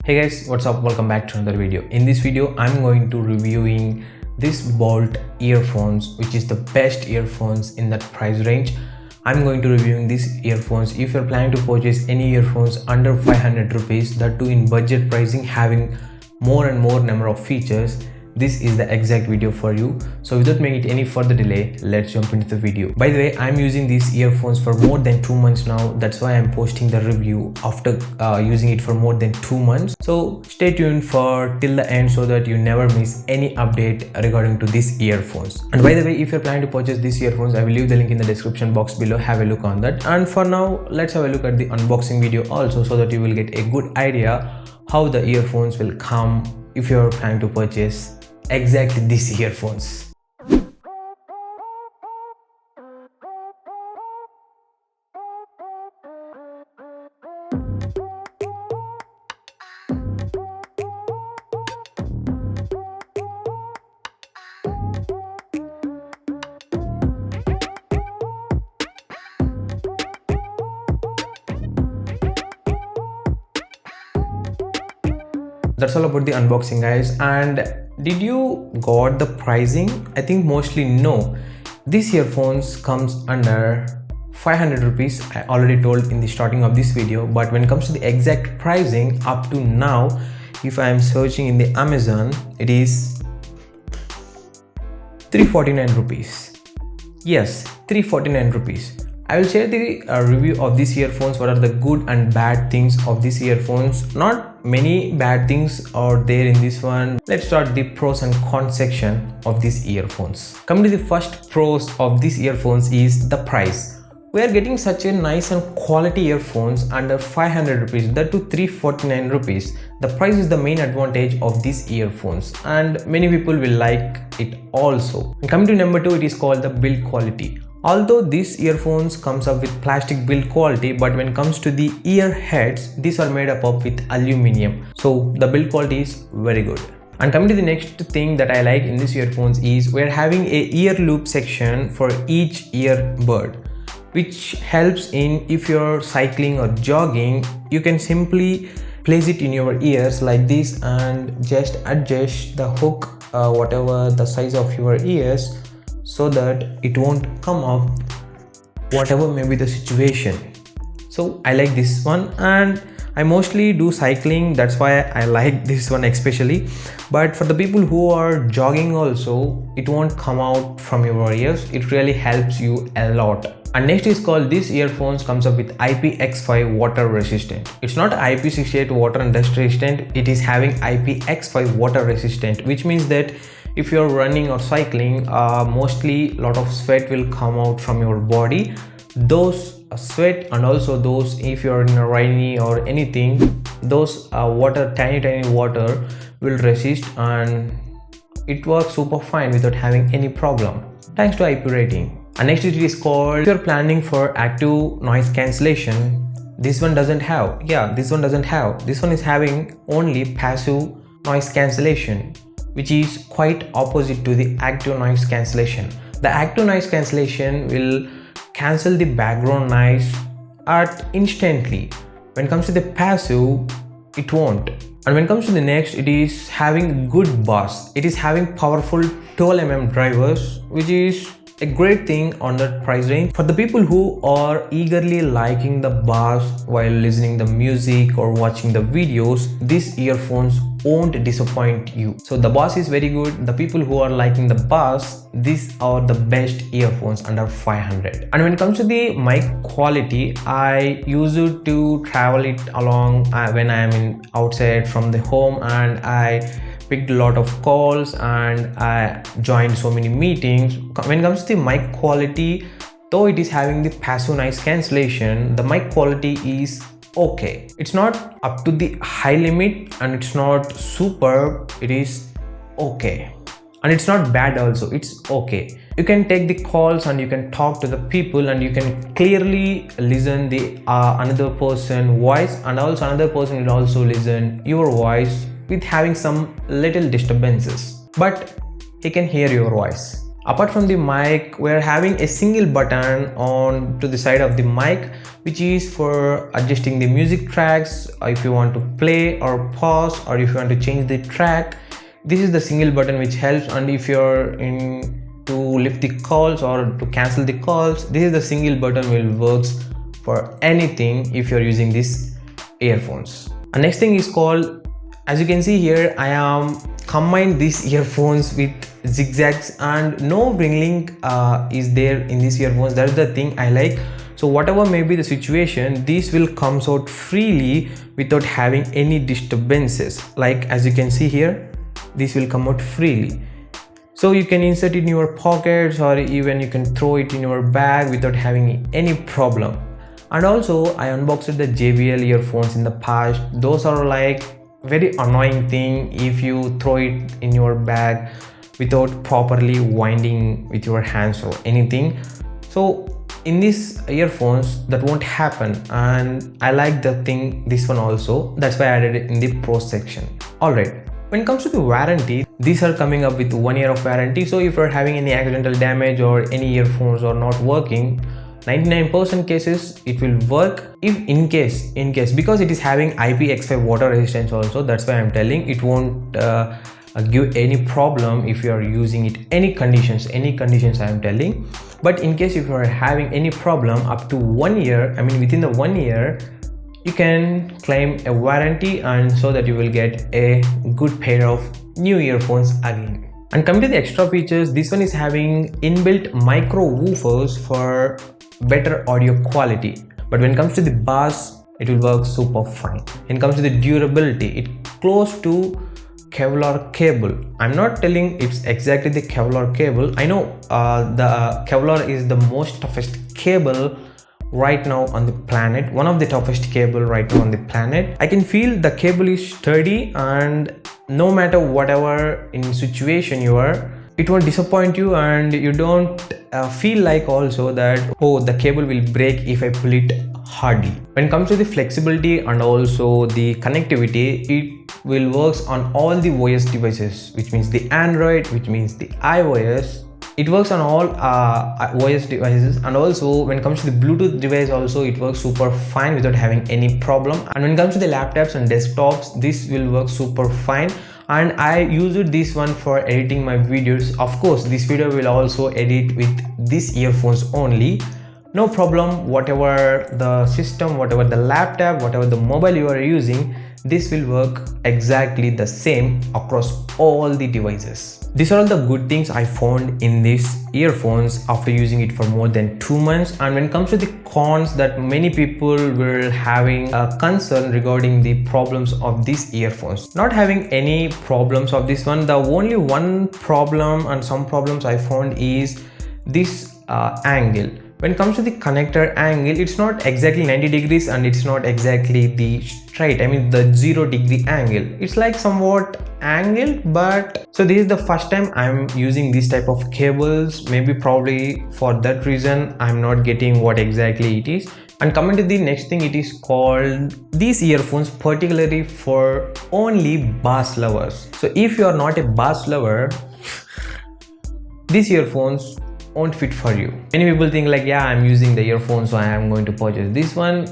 Hey guys, what's up? Welcome back to another video. In this video I'm going to reviewing this Boult earphones, which is the best earphones in that price range. I'm going to reviewing these earphones. If you're planning to purchase any earphones under 500 rupees, that too in budget pricing, having more and more number of features, this is the exact video for you. So without making it any further delay, let's jump into the video. By the way, I'm using these earphones for more than 2 months now. That's why I'm posting the review after using it for more than 2 months. So stay tuned for till the end so that you never miss any update regarding to these earphones. And by the way, if you're planning to purchase these earphones, I will leave the link in the description box below. Have a look on that. And for now, let's have a look at the unboxing video also, so that you will get a good idea how the earphones will come if you're planning to purchase exactly these earphones. That's all about the unboxing, guys. And did you got the pricing? I think mostly no. These earphones comes under 500 rupees. I already told in the starting of this video, but when it comes to the exact pricing up to now, if I am searching in the Amazon, it is 349 rupees. Yes, 349 rupees. I will share the review of these earphones. What are the good and bad things of these earphones? Not many bad things are there in this one. Let's start the pros and cons section of these earphones. Coming to the first pros of these earphones is the price. We are getting such a nice and quality earphones under 500 rupees, that to 349 rupees. The price is the main advantage of these earphones, and many people will like it also. And coming to number 2, it is called the build quality. Although these earphones comes up with plastic build quality, but when it comes to the ear heads, these are made up of with aluminum. So the build quality is very good. And coming to the next thing that I like in these earphones is we're having a ear loop section for each earbud, which helps in if you're cycling or jogging, you can simply place it in your ears like this and just adjust the hook, whatever the size of your ears, so that it won't come up whatever may be the situation. So I like this one, and I mostly do cycling, that's why I like this one especially. But for the people who are jogging also, it won't come out from your ears. It really helps you a lot. And next is called, these earphones comes up with IPX5 water resistant. It's not IP68 water and dust resistant, it is having IPX5 water resistant, which means that if you're running or cycling, mostly a lot of sweat will come out from your body. Those sweat, and also those if you're in a rainy or anything, those water, tiny water will resist, and it works super fine without having any problem, thanks to IP rating. And next it is called, if you're planning for active noise cancellation, this one doesn't have. This one doesn't have. This one is having only passive noise cancellation, which is quite opposite to the active noise cancellation. The active noise cancellation will cancel the background noise at instantly. When it comes to the passive, it won't. And when it comes to the next, it is having good bass. It is having powerful 12mm drivers, which is a great thing on that price range. For the people who are eagerly liking the bass while listening the music or watching the videos, these earphones won't disappoint you. So the bass is very good. The people who are liking the bass, these are the best earphones under 500. And when it comes to the mic quality, I use it to travel it along when I am in outside from the home, and I picked a lot of calls and I joined so many meetings. When it comes to the mic quality, though it is having the passive noise cancellation, the mic quality is okay. It's not up to the high limit and it's not superb, it is okay. And it's not bad also, it's okay. You can take the calls and you can talk to the people, and you can clearly listen the another person voice, and also another person will also listen your voice with having some little disturbances, but he can hear your voice. Apart from the mic, we are having a single button on to the side of the mic, which is for adjusting the music tracks, or if you want to play or pause, or if you want to change the track. This is the single button which helps. And if you're in to lift the calls or to cancel the calls, this is the single button will works for anything if you're using these earphones. And next thing is called, as you can see here, I am combined these earphones with zigzags and no ring link is there in these earphones. That's the thing I like. So whatever may be the situation, this will comes out freely without having any disturbances. Like as you can see here, this will come out freely. So you can insert it in your pockets, or even you can throw it in your bag without having any problem. And also I unboxed the JBL earphones in the past. Those are like very annoying thing if you throw it in your bag without properly winding with your hands or anything. So in these earphones that won't happen, and I like the thing, this one also, that's why I added it in the pro section. Alright, when it comes to the warranty, these are coming up with 1 year of warranty. So if you're having any accidental damage or any earphones are not working, 99% cases it will work. If in case because it is having IPX5 water resistance also, that's why I'm telling it won't give any problem if you are using it any conditions I am telling. But in case if you are having any problem up to 1 year, I mean within the 1 year, you can claim a warranty, and so that you will get a good pair of new earphones again. And coming to the extra features, this one is having inbuilt micro woofers for better audio quality. But when it comes to the bass, it will work super fine. When it comes to the durability, it's close to Kevlar cable. I'm not telling it's exactly the Kevlar cable. I know the Kevlar is the most toughest cable right now on the planet, one of the toughest cable right now on the planet. I can feel the cable is sturdy, and no matter whatever in situation you are, it won't disappoint you, and you don't feel like also that, oh, the cable will break if I pull it hardly. When it comes to the flexibility and also the connectivity, it will works on all the OS devices, which means the Android, which means the iOS. It works on all OS devices, and also when it comes to the Bluetooth device also, it works super fine without having any problem. And when it comes to the laptops and desktops, this will work super fine. And I used this one for editing my videos. Of course, this video will also edit with these earphones only. No problem, whatever the system, whatever the laptop, whatever the mobile you are using, this will work exactly the same across all the devices. These are all the good things I found in these earphones after using it for more than 2 months. And when it comes to the cons, that many people were having a concern regarding the problems of these earphones. Not having any problems of this one. The only one problem and some problems I found is this angle. When it comes to the connector angle, it's not exactly 90 degrees and it's not exactly the straight, I mean the 0 degree angle. It's like somewhat angled. But so this is the first time I'm using this type of cables. Maybe probably for that reason I'm not getting what exactly it is. And coming to the next thing, it is called these earphones particularly for only bass lovers. So if you are not a bass lover, these earphones won't fit for you. Many people think like, yeah, I'm using the earphones, so I am going to purchase this one.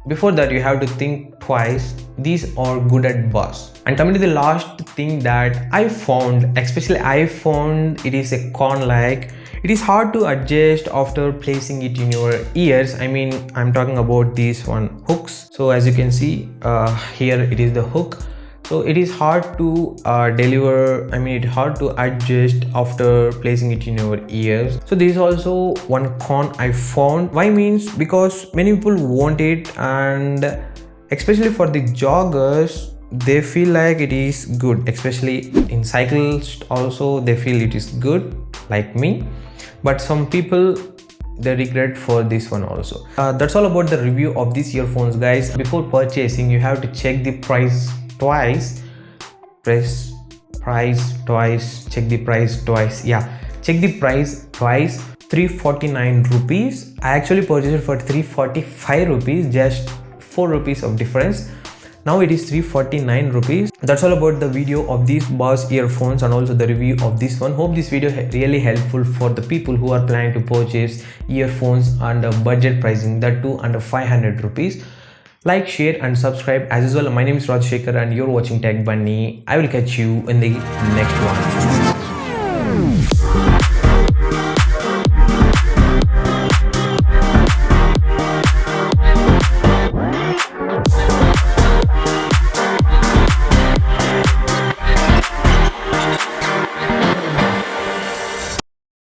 Before that, you have to think twice. These are good at bass. And coming to the last thing that I found, especially I found it is a con, like it is hard to adjust after placing it in your ears. I mean, I'm talking about these one hooks. So as you can see here, it is the hook. So it is hard to deliver, I mean it's hard to adjust after placing it in your ears. So this is also one con I found. Why means because many people want it, and especially for the joggers, they feel like it is good. Especially in cyclists also, they feel it is good, like me. But some people, they regret for this one also. That's all about the review of these earphones, guys. Before purchasing, you have to check the price twice. Press price twice, check the price twice. Yeah, check the price twice. 349 rupees. I actually purchased it for 345 rupees, just 4 rupees of difference. Now it is 349 rupees. That's all about the video of these Bose earphones and also the review of this one. Hope this video really helpful for the people who are planning to purchase earphones under budget pricing, that too under 500 rupees. Like, share and subscribe. As usual, my name is Rajshekhar and you're watching Tech Bunny. I will catch you in the next one.